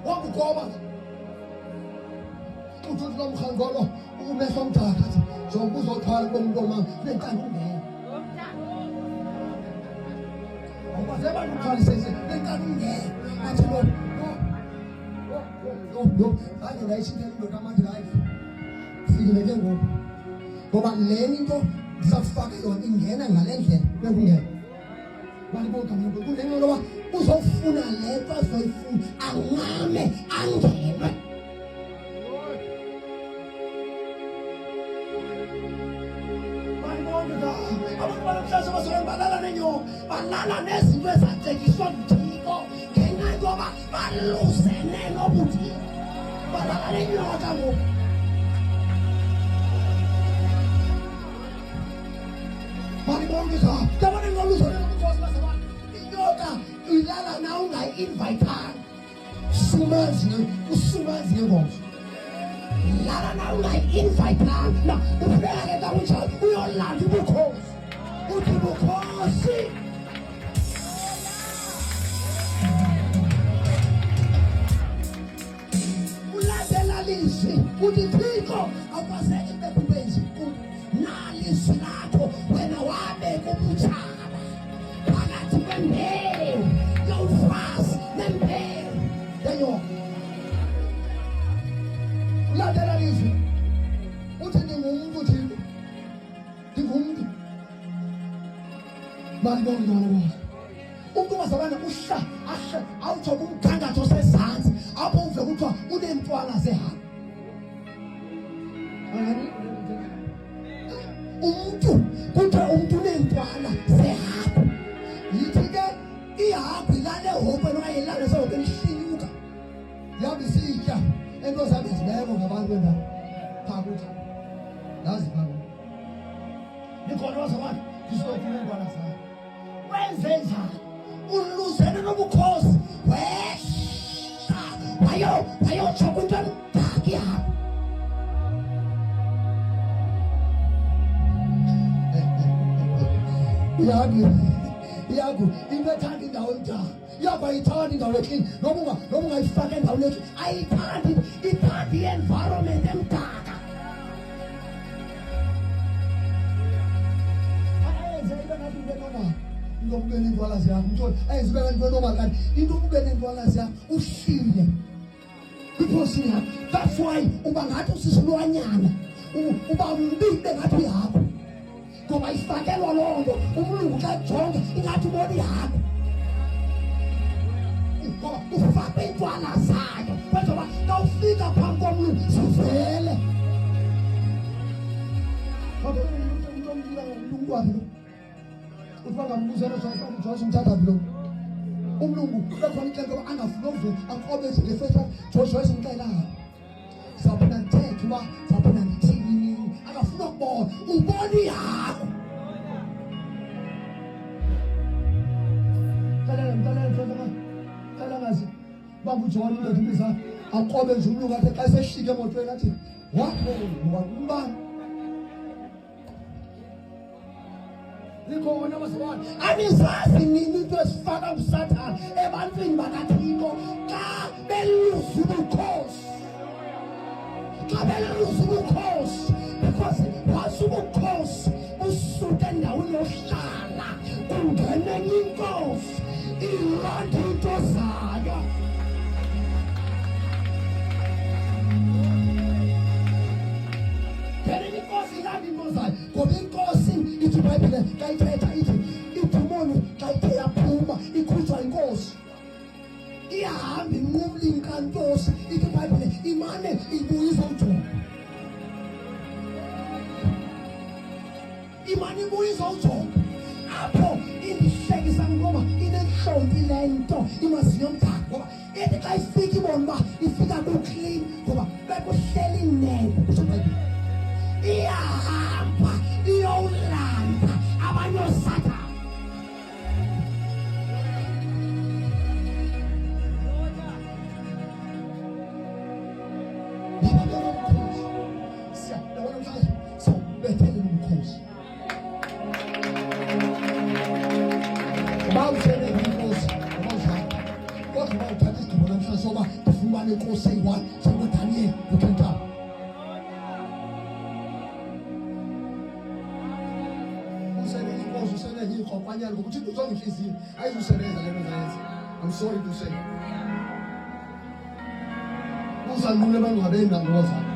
wakugoba uthi lo mkhangolo umehlo mdaka njengoba uzothwala komntoma nenkani ungena awukwazeba ukuthwalisese nenkani ungena athi lo kanye layishinthe indoda manje hayi sikileke ngoba le into ngizafaka yona ingena ngale ndlela bekungena balibonga ngoba kunento loba uzofuna lento azoyifuna angame angene abantu banamhlanje bazobalala nenyoka balala nezinto ezatekiswa nguThixo ngenxa yoba balusene nobuthi balala nenyoka ngoku balibongisa kabane ngoluzone nobukosi basebantu inyoka ilala na ungayi-invayithanga usumazi ngengomso lala na ungayi-invayithanga na ubeke kakunjalo uyolanda ubukhosi uthi bukhosi ulandela lizwi uthi Thixo awukwazeki bekubenzile nalizwi lakho wena wabeka ubutshaba phakathi kwembewu yomfazi nembewu yenyoka ulandela lizwi uthi ndingumuntu Thixo ndingumntu balibonga umuntu wazalana ahla awuthi kumgangatho sezantsi apho uve kuthiwa unentwala zehambo umuntu kuthiwa umuntu unentwala zehambo yithi ke ihambo ilale hopeni okanye ilale sehopeni ihlinyuka yabe isitya ento zabe zibeko ngabantu bendawo phaa kuthi yazi phaa nikhona wazalana ndizofuna iintwala zayo wenze njani uluzene nobukhosi wehla wayotsho kwinto emdaka yabo iyaku into ethanda indawo emdaka iyaku ayithandi indawo eklini noma ungayifaka endaweni eklini ayithandi ithanda i-environment emdaka ayenze into nathi into enoma into ube nentwala ziyakho mtholi ayizibeka into enoma kanti into ube nentwala ziyakho uhlile kwiphosini yakho that's why uba ngathi usisilwanyana uba mbile ngathi uyakho ngoba ifakelwa loo nto umlungu xa jonga ingathi ubona ihapho ngoba ufake iintwala zayo kwenzoba xa ufika phambi komlungu zivele umlungu wakhe uthi bangambuza Joshua umthatha lo umlungu ubekhona inhlelo yoba angafuna ukuvela akobeze ngefethi Joshua esimxelanga saphinda ndithethe uba saphinda ndithini akafuna ukubona ubona ihapho Kala ngazi bangujona ulethu ibiza akobe nje umlungu athe xa sehlike emotweni athi wakumbani likhona masibona anizazi nini into ezifaka usathane ebantwini bakaThixo xa beluza ubukhosi because once ubukhosi usuke endaweni yohlala kungena enye inkosi ilanda into zayo phela inkosi ilanda into zayo ngoba inkosi ithi iBhayibhile xa ithetha ithi idimoni xa ithe yaphuma ikhutshwa inkosi ihamba inqumla inkantosi ithi iBhayibhile imane ibuyisa uJobe imane ibuyisa uJobe apho indihlekisa ngoba inenhlombi le nto imazinyo omdaka ngoba ithi xa ifika ibona uba ifika kuclean ngoba bekuhleli inene kusho iBhayibhile iyahamba iyowulanda abanye oSathane inkosi eyi-1 njengoDaniel, you can come. Usebenza inkosi, usebenza ikhokwanyana ngoba uThixo uzongihlizile ayizusebenza le nto zayenza. I'm sorry to say. Uzanqule bangabeni nangoza.